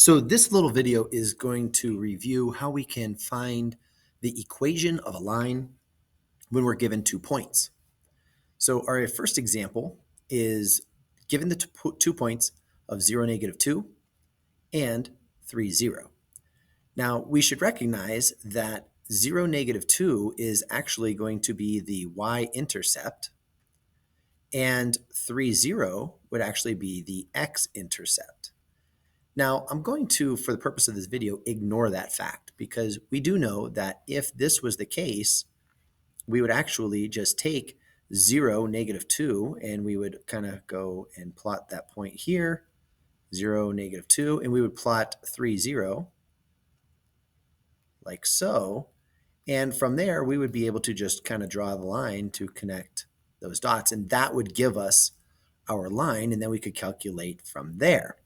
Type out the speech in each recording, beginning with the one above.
So this little video is going to review how we can find the equation of a line when we're given 2 points. So our first example is given the 2 points of 0, -2 and 3, 0. Now we should recognize that 0, -2 is actually going to be the y-intercept, and 3, 0 would actually be the x-intercept. Now, I'm going to, for the purpose of this video, ignore that fact because we do know that if this was the case, we would actually just take 0, -2, and we would kind of go and plot that point here, 0, -2, and we would plot 3, 0, like so. And from there, we would be able to just kind of draw the line to connect those dots, and that would give us our line, and then we could calculate from there.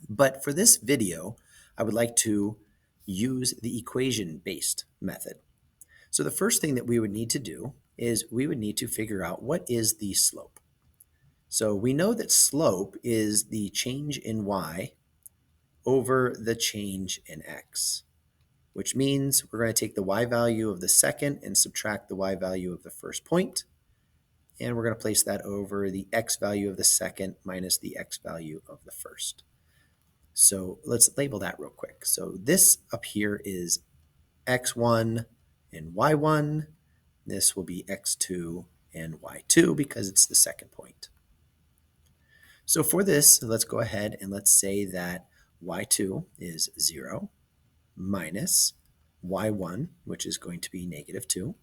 But for this video, I would like to use the equation-based method. So the first thing that we would need to do is we would need to figure out what is the slope. So we know that slope is the change in y over the change in x, which means we're going to take the y value of the second and subtract the y value of the first point, and we're going to place that over the x value of the second minus the x value of the first. So let's label that real quick. So this up here is x1 and y1. This will be x2 and y2 because it's the second point. So for this, let's go ahead and let's say that y2 is 0 minus y1, which is going to be -2,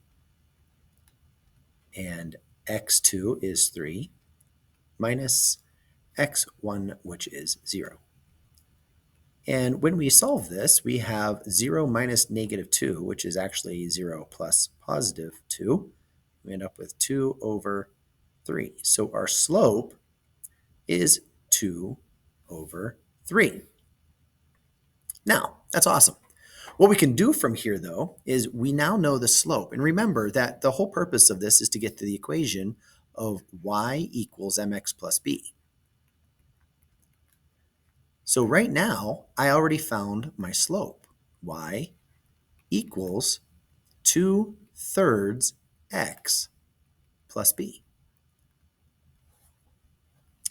and x2 is 3 minus x1, which is 0. And when we solve this, we have 0 minus -2, which is actually 0 plus +2. We end up with 2 over 3. So our slope is 2 over 3. Now, that's awesome. What we can do from here, though, is we now know the slope. And remember that the whole purpose of this is to get to the equation of y equals mx plus b. So right now, I already found my slope. Y equals 2/3 x plus b.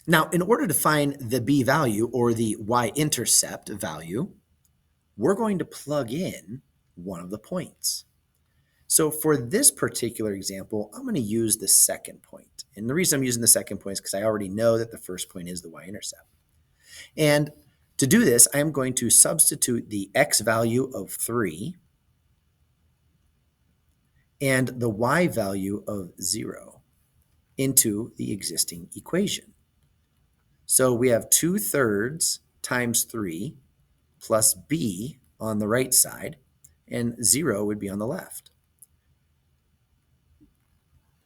Now, in order to find the b value or the y-intercept value, we're going to plug in one of the points. So for this particular example, I'm going to use the second point. And the reason I'm using the second point is because I already know that the first point is the y-intercept. And to do this, I'm going to substitute the x value of 3 and the y value of 0 into the existing equation. So we have 2/3 times 3 plus b on the right side, and 0 would be on the left.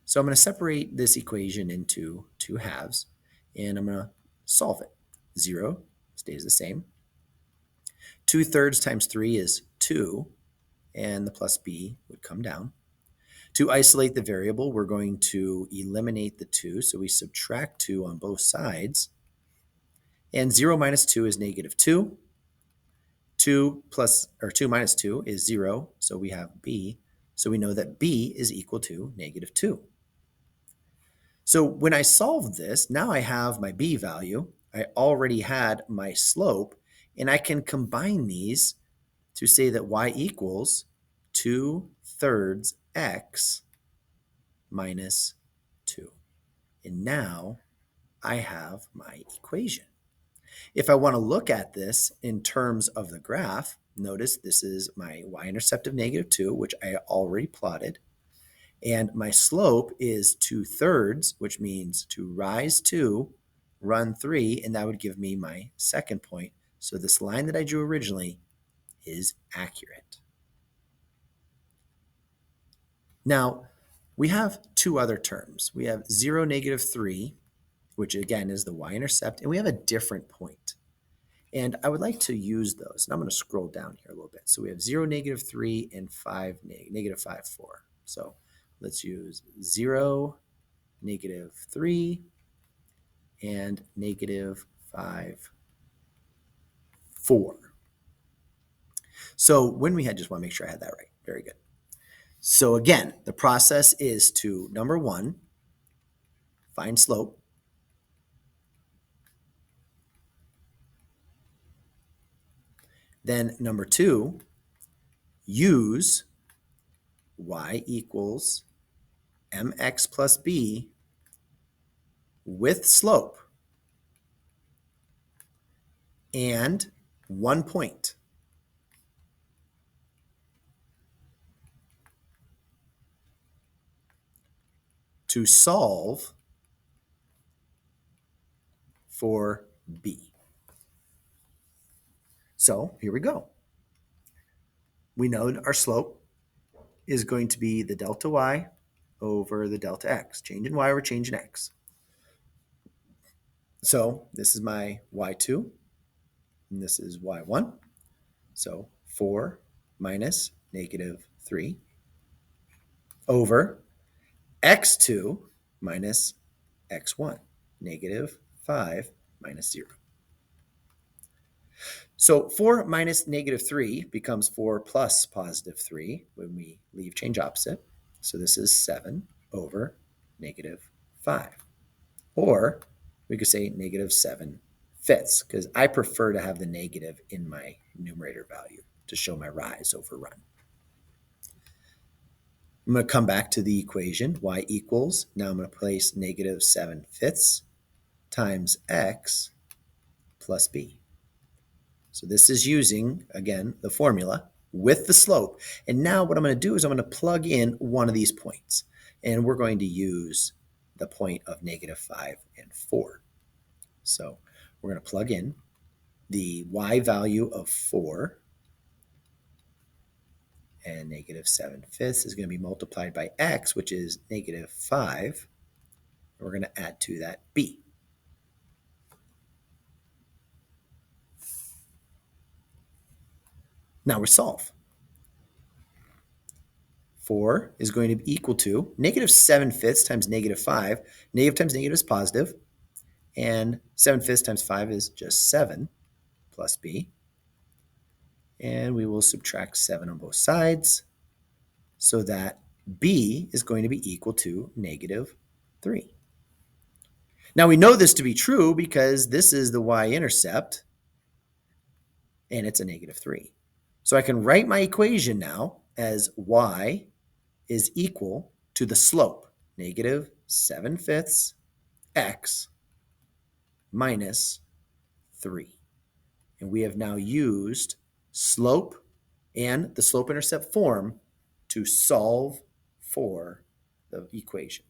So I'm going to separate this equation into 2 halves, and I'm going to solve it. 0 stays the same. 2/3 times 3 is 2, and the plus b would come down. To isolate the variable, we're going to eliminate the 2, so we subtract 2 on both sides. And 0 minus 2 is -2. 2 minus 2 is 0, so we have b. So we know that b is equal to -2. So when I solve this, now I have my b value. I already had my slope, and I can combine these to say that y equals 2/3 x minus 2. And now I have my equation. If I want to look at this in terms of the graph, notice this is my y-intercept of -2, which I already plotted. And my slope is 2/3, which means to rise 2, run 3, and that would give me my second point. So this line that I drew originally is accurate. Now, we have 2 other terms. We have 0, -3, which again is the y-intercept, and we have a different point. And I would like to use those. And I'm going to scroll down here a little bit. So we have 0, -3, and 5, -5, 4. So let's use 0, -3, and -5, 4. So when we had, just want to make sure I had that right. Very good. So again, the process is to, number 1, find slope. Then number 2, use y equals mx plus b with slope and 1 point. To solve for b. So here we go. We know our slope is going to be the delta y over the delta x. Change in y over change in x. So this is my y2, and this is y1. So 4 minus negative 3 over x2 minus x1, negative 5 minus 0. So 4 minus negative 3 becomes 4 plus positive 3 when we leave change opposite. So this is 7 over negative 5. Or we could say negative 7 fifths, because I prefer to have the negative in my numerator value to show my rise over run. I'm going to come back to the equation, y equals, now I'm going to place negative 7 fifths times x plus b. So this is using, again, the formula with the slope. And now what I'm going to do is I'm going to plug in one of these points. And we're going to use the point of negative 5 and 4. So we're going to plug in the y value of 4, and negative 7 fifths is going to be multiplied by x, which is negative 5. We're going to add to that b. Now we solve. 4 is going to be equal to negative 7 fifths times negative 5. Negative times negative is positive. And 7 fifths times 5 is just 7 plus b. And we will subtract 7 on both sides so that b is going to be equal to negative 3. Now we know this to be true because this is the y-intercept, and it's a negative 3. So I can write my equation now as y is equal to the slope, negative 7 fifths x minus 3. And we have now used slope and the slope-intercept form to solve for the equation.